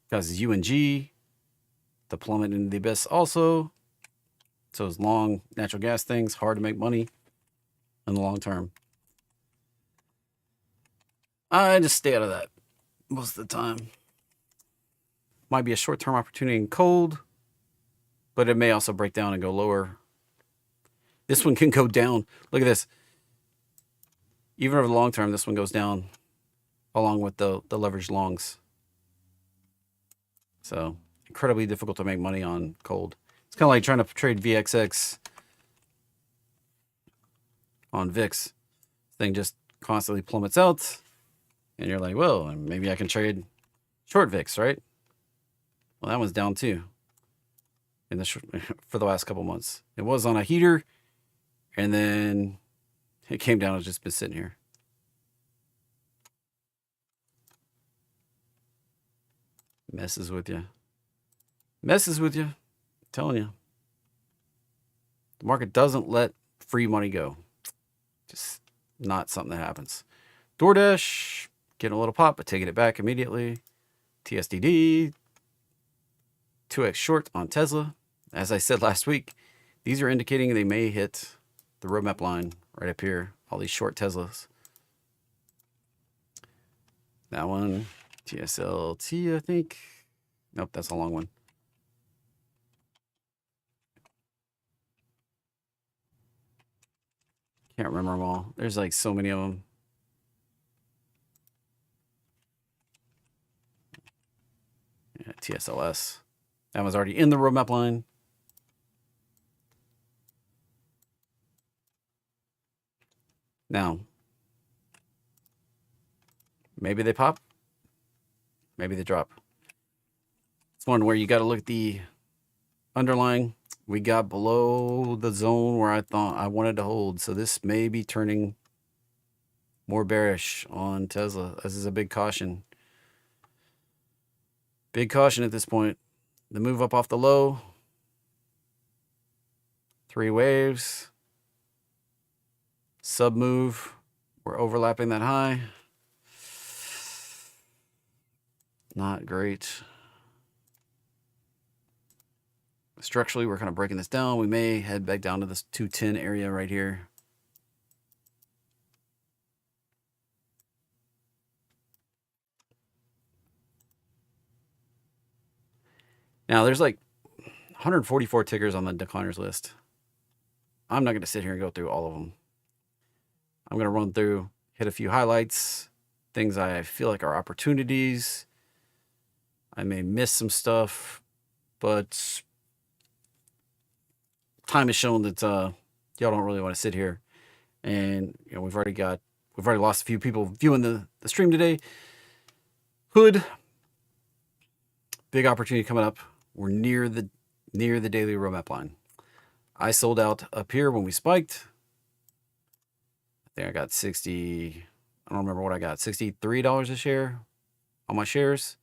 Causes UNG to plummet into the abyss also. So it's long natural gas things, hard to make money in the long term. I just stay out of that most of the time. Might be a short-term opportunity in cold, but it may also break down and go lower. This one can go down. Look at this. Even over the long term, this one goes down along with the leveraged longs. So incredibly difficult to make money on cold. It's kind of like trying to trade VXX on VIX. Thing just constantly plummets out. And you're like, well, maybe I can trade short VIX, right? Well, that one's down too for the last couple months. It was on a heater, and then it came down. It's just been sitting here. Messes with you. Messes with you. I'm telling you. The market doesn't let free money go. Just not something that happens. DoorDash, getting a little pop, but taking it back immediately. TSDD, 2x short on Tesla. As I said last week, these are indicating they may hit the roadmap line right up here. All these short Teslas. That one, TSLT, I think. Nope, that's a long one. Can't remember them all. There's like so many of them. Yeah, TSLS. That was already in the roadmap line. Now, maybe they pop. Maybe they drop. It's one where you got to look at the underlying. We got below the zone where I thought I wanted to hold. So this may be turning more bearish on Tesla. This is a big caution. Big caution at this point. The move up off the low. 3 waves. Sub move. We're overlapping that high. Not great. Structurally, we're kind of breaking this down. We may head back down to this 210 area right here. Now, there's like 144 tickers on the decliners list. I'm not going to sit here and go through all of them. I'm going to run through, hit a few highlights, things I feel like are opportunities. I may miss some stuff, but time has shown that y'all don't really want to sit here. And you know, we've already lost a few people viewing the stream today. Hood, big opportunity coming up. We're near the daily roadmap line. I sold out up here when we spiked. I think I got 60. I don't remember what I got. $63 a share on my shares.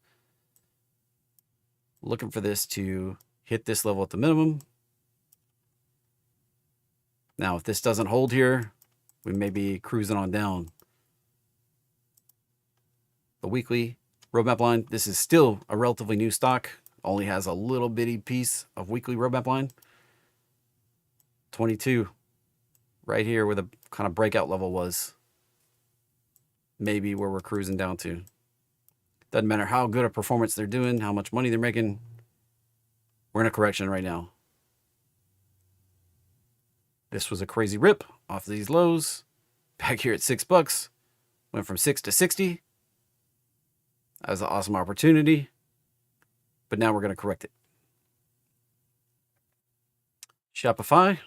Looking for this to hit this level at the minimum. Now, if this doesn't hold here, we may be cruising on down. The weekly roadmap line. This is still a relatively new stock. Only has a little bitty piece of weekly roadmap line. 22. Right here where the kind of breakout level was. Maybe where we're cruising down to. Doesn't matter how good a performance they're doing, how much money they're making. We're in a correction right now. This was a crazy rip off these lows. Back here at $6. Went from 6 to 60. That was an awesome opportunity. But now we're going to correct it. Shopify.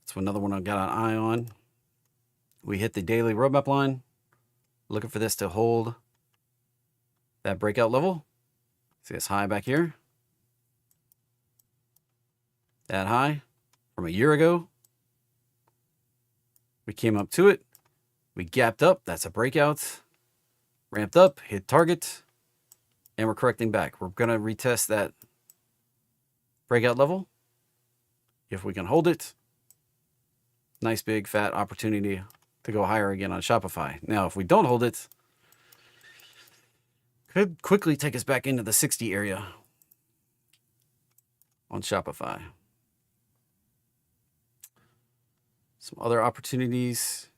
That's another one I got an eye on. We hit the daily roadmap line. Looking for this to hold that breakout level. See this high back here? That high from a year ago. We came up to it. We gapped up. That's a breakout. Ramped up, hit target. And we're correcting back. We're going to retest that breakout level. If we can hold it. Nice big fat opportunity to go higher again on Shopify. Now, if we don't hold it, could quickly take us back into the 60 area on Shopify. Some other opportunities.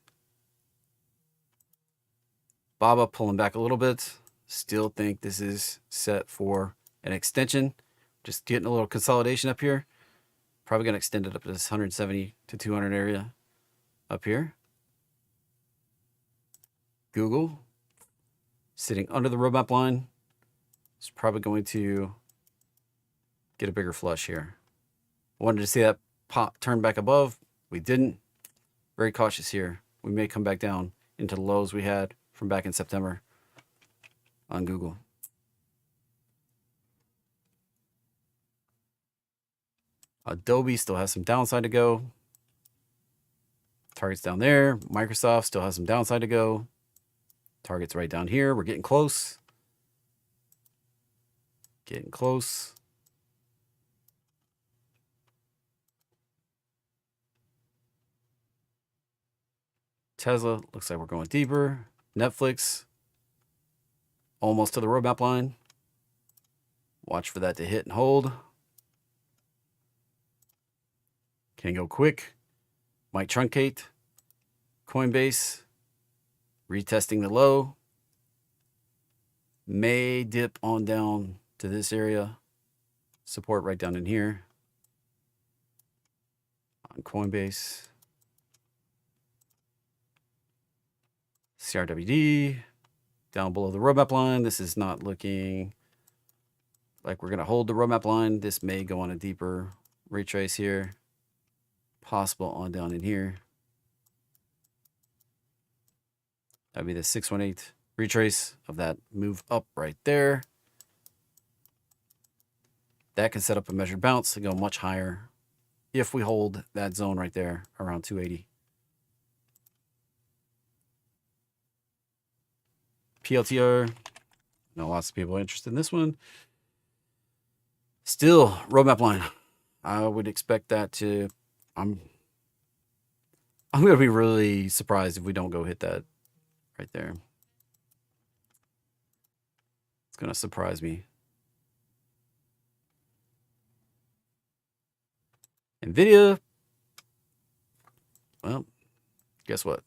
Baba pulling back a little bit. Still think this is set for an extension. Just getting a little consolidation up here. Probably going to extend it up to this 170 to 200 area up here. Google sitting under the roadmap line. It's probably going to get a bigger flush here. Wanted to see that pop turn back above. We didn't. Very cautious here. We may come back down into the lows we had from back in September on Google. Adobe still has some downside to go. Target's down there. Microsoft still has some downside to go. Target's right down here. We're getting close. Getting close. Tesla, looks like we're going deeper. Netflix, almost to the roadmap line. Watch for that to hit and hold. Can go quick. Might truncate. Coinbase, retesting the low. May dip on down to this area. Support right down in here. On Coinbase. CRWD, down below the roadmap line. This is not looking like we're going to hold the roadmap line. This may go on a deeper retrace here. Possible on down in here. That'd be the 618 retrace of that move up right there. That can set up a measured bounce to go much higher if we hold that zone right there around 280. PLTR. Know lots of people are interested in this one. Still, roadmap line. I would expect that to. I'm going to be really surprised if we don't go hit that right there. It's going to surprise me. NVIDIA. Well, guess what?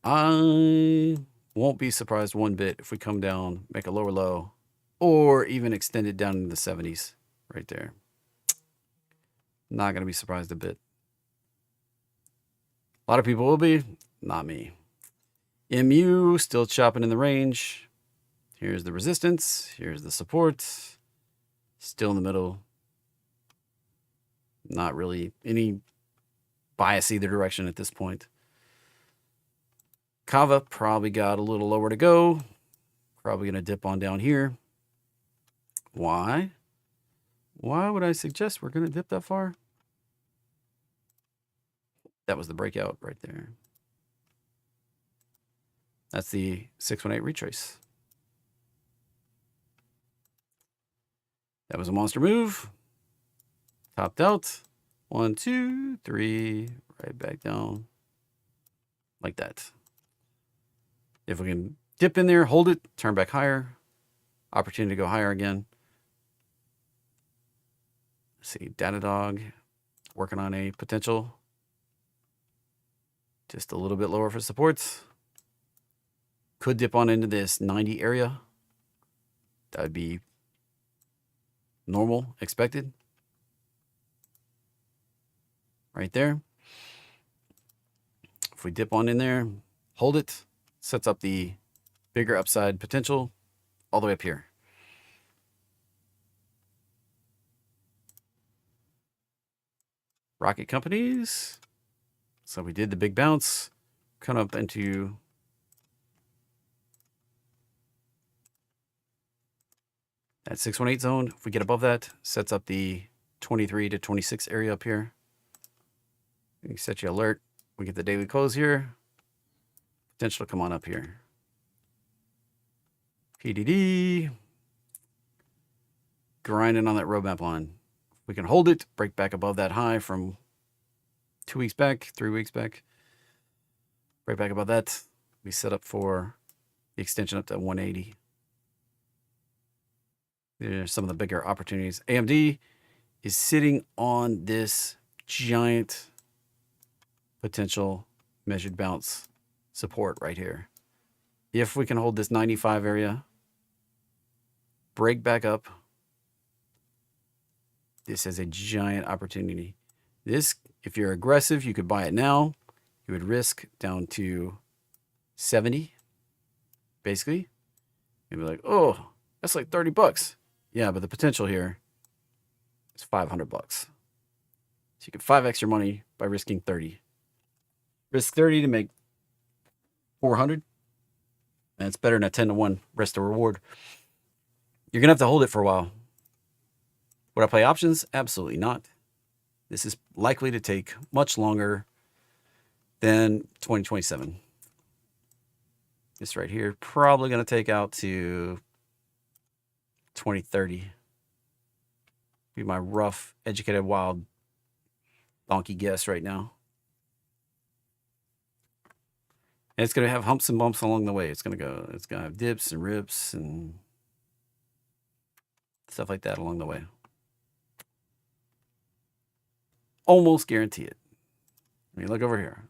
I won't be surprised one bit if we come down, make a lower low, or even extend it down into the 70s right there. Not going to be surprised a bit. A lot of people will be, not me. MU still chopping in the range. Here's the resistance. Here's the support. Still in the middle. Not really any bias either direction at this point. Kava probably got a little lower to go. Probably going to dip on down here. Why? Why would I suggest we're going to dip that far? That was the breakout right there. That's the 618 retrace. That was a monster move. Topped out. 1, 2, 3. Right back down. Like that. If we can dip in there, hold it, turn back higher. Opportunity to go higher again. Let's see, Datadog working on a potential. Just a little bit lower for supports. Could dip on into this 90 area. That would be normal, expected. Right there. If we dip on in there, hold it, sets up the bigger upside potential all the way up here. Rocket companies. So we did the big bounce, come up into that 618 zone. If we get above that, sets up the 23 to 26 area up here. We set you alert. We get the daily close here. Potential to come on up here. PDD. Grinding on that roadmap line. We can hold it, break back above that high from 2 weeks back, 3 weeks back. Break back above that. We set up for the extension up to 180. There's some of the bigger opportunities. AMD is sitting on this giant potential measured bounce support right here. If we can hold this 95 area, break back up, this is a giant opportunity. This, if you're aggressive, you could buy it now. You would risk down to 70, basically. You'd be like, oh, that's like 30 bucks. Yeah, but the potential here is 500 bucks. So you get 5x your money by risking 30. Risk 30 to make 400. And it's better than a 10-to-1 risk to reward. You're going to have to hold it for a while. Would I play options? Absolutely not. This is likely to take much longer than 2027. This right here, probably going to take out to 2030. Be my rough, educated, wild donkey guess right now. And it's going to have humps and bumps along the way. It's going to have dips and rips and stuff like that along the way. Almost guarantee it. I mean, look over here.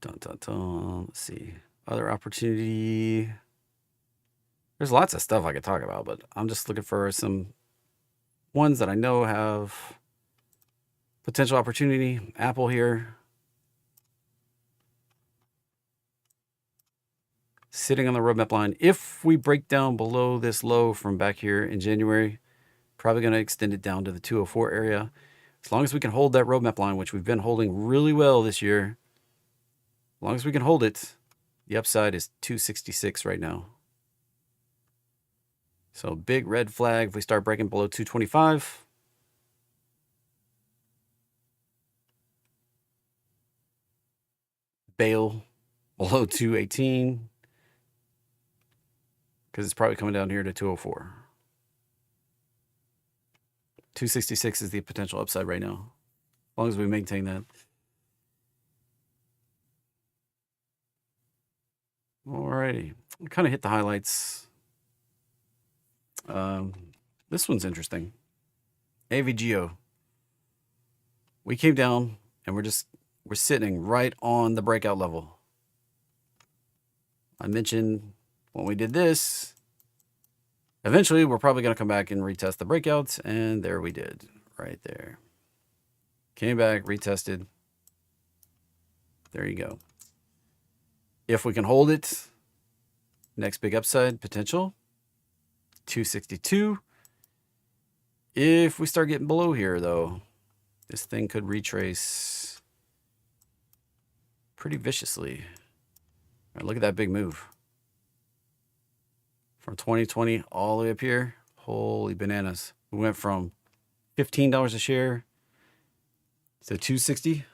Dun, dun, dun. Let's see. Other opportunity. There's lots of stuff I could talk about, but I'm just looking for some ones that I know have potential opportunity. Apple here. Sitting on the roadmap line. If we break down below this low from back here in January, probably going to extend it down to the 204 area. As long as we can hold that roadmap line, which we've been holding really well this year, as long as we can hold it, the upside is 266 right now. So big red flag if we start breaking below 225. Bail below 218. Because it's probably coming down here to 204. 266 is the potential upside right now. As long as we maintain that. Alrighty. We kind of hit the highlights. This one's interesting. AVGO. We came down and we're sitting right on the breakout level. I mentioned when we did this, eventually we're probably going to come back and retest the breakouts, and there we did, right there. Came back, retested. There you go. If we can hold it, next big upside potential, 262. If we start getting below here, though, this thing could retrace pretty viciously. All right, look at that big move. From 2020 all the way up here. Holy bananas. We went from $15 a share to $260.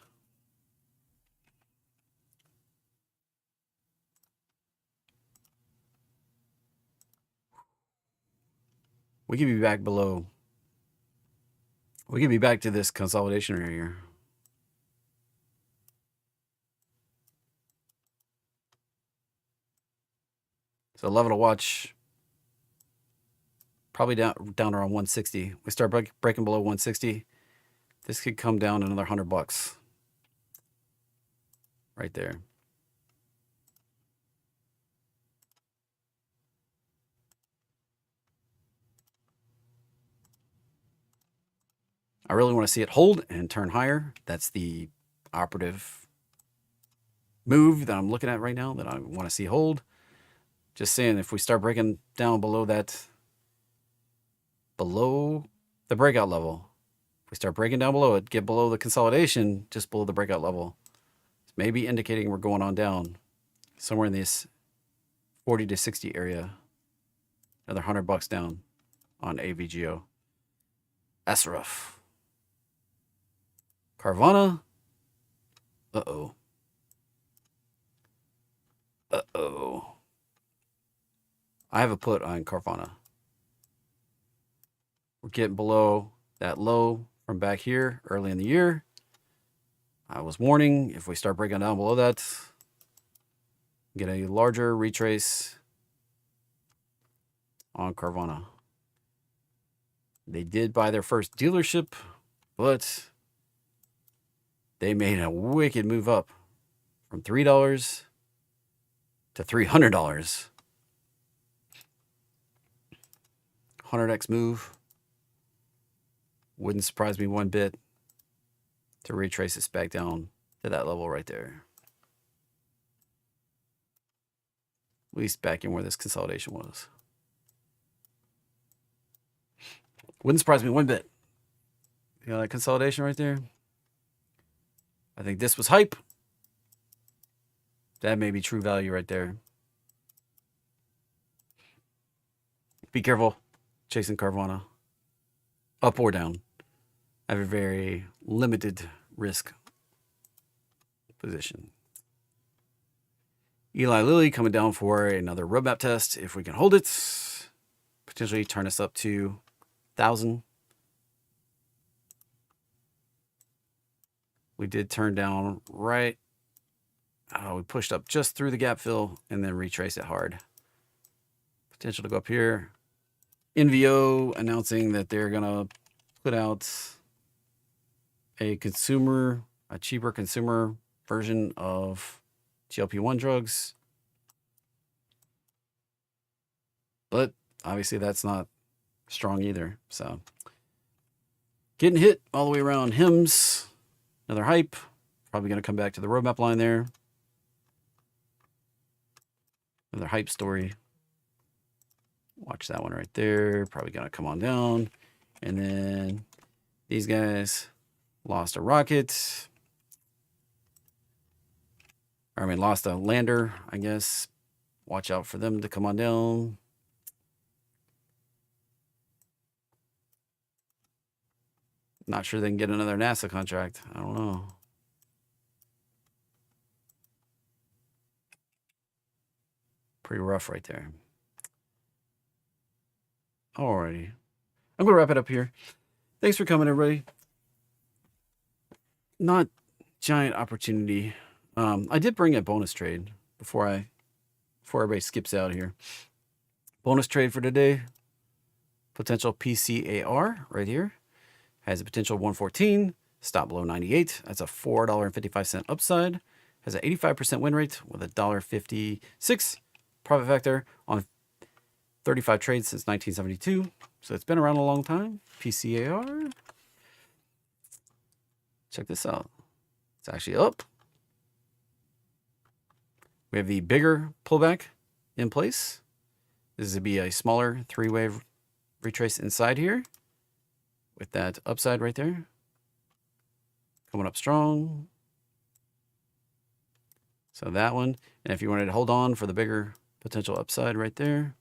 We could be back below. We could be back to this consolidation right here. So level to watch. Probably down around 160. We start breaking below 160. This could come down another $100 right there. I really want to see it hold and turn higher. That's the operative move that I'm looking at right now that I want to see hold. Just saying, if we start breaking down below that, below the breakout level, if we start breaking down below it, get below the consolidation, just below the breakout level, it's maybe indicating we're going on down somewhere in this 40 to 60 area. Another $100 down on AVGO. That's rough. Carvana. Uh-oh. Uh-oh. I have a put on Carvana. We're getting below that low from back here early in the year. I was warning, if we start breaking down below that, get a larger retrace on Carvana. They did buy their first dealership, but they made a wicked move up from $3 to $300. 100x move. Wouldn't surprise me one bit to retrace this back down to that level right there. At least back in where this consolidation was. Wouldn't surprise me one bit. You know that consolidation right there? I think this was hype. That may be true value right there. Be careful chasing Carvana. Up or down. I have a very limited risk position. Eli Lilly coming down for another roadmap test. If we can hold it, potentially turn us up to 1,000. We did turn down right. We pushed up just through the gap fill and then retrace it hard. Potential to go up here. NVO announcing that they're going to put out a cheaper consumer version of GLP-1 drugs. But obviously that's not strong either. So getting hit all the way around. HIMS, another hype. Probably going to come back to the roadmap line there. Another hype story. Watch that one right there. Probably going to come on down. And then these guys lost a rocket. Or, I mean, lost a lander, I guess. Watch out for them to come on down. Not sure they can get another NASA contract. I don't know. Pretty rough right there. Alrighty. I'm going to wrap it up here. Thanks for coming, everybody. Not giant opportunity. I did bring a bonus trade before everybody skips out here. Bonus trade for today. Potential PCAR right here. Has a potential 114. Stop below 98. That's a $4.55 upside. Has an 85% win rate with a $1.56 profit factor on 35 trades since 1972. So it's been around a long time. PCAR. Check this out. It's actually up. We have the bigger pullback in place. This would be a smaller three-wave retrace inside here with that upside right there. Coming up strong. So that one. And if you wanted to hold on for the bigger potential upside right there.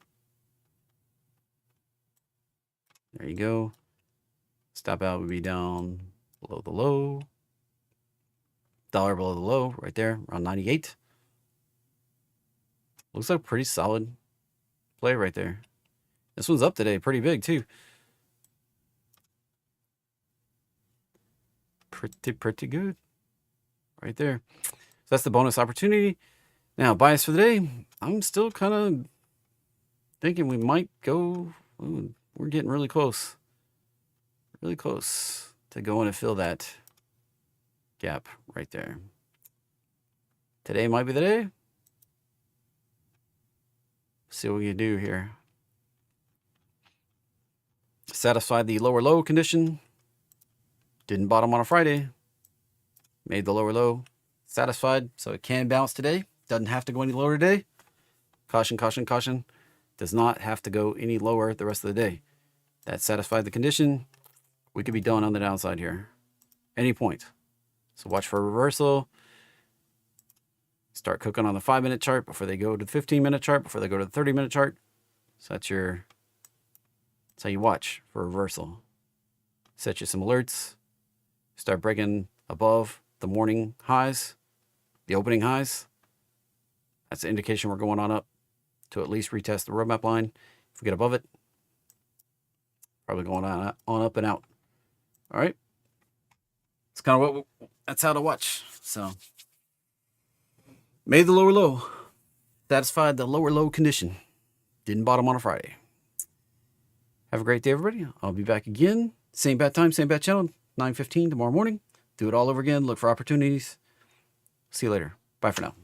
There you go. Stop out would be down below the low. $1 below the low right there, around 98. Looks like a pretty solid play right there. This one's up today, pretty big too. Pretty good right there. So that's the bonus opportunity. Now, bias for the day. I'm still kind of thinking we might go. Ooh, we're getting really close. Really close to going to fill that gap right there. Today might be the day. See what we can do here. Satisfied the lower low condition. Didn't bottom on a Friday. Made the lower low. Satisfied. So it can bounce today. Doesn't have to go any lower today. Caution, caution, caution. Does not have to go any lower the rest of the day. That satisfied the condition. We could be done on the downside here. Any point. So watch for a reversal. Start cooking on the 5-minute chart before they go to the 15-minute chart, before they go to the 30-minute chart. So that's how you watch for a reversal. Set you some alerts. Start breaking above the morning highs, the opening highs. That's an indication we're going on up to at least retest the roadmap line. If we get above it, probably going on up and out. All right. It's kind of that's how to watch. So made the lower low. Satisfied the lower low condition. Didn't bottom on a Friday. Have a great day, everybody. I'll be back again. Same bat time, same bat channel, 9:15 tomorrow morning. Do it all over again. Look for opportunities. See you later. Bye for now.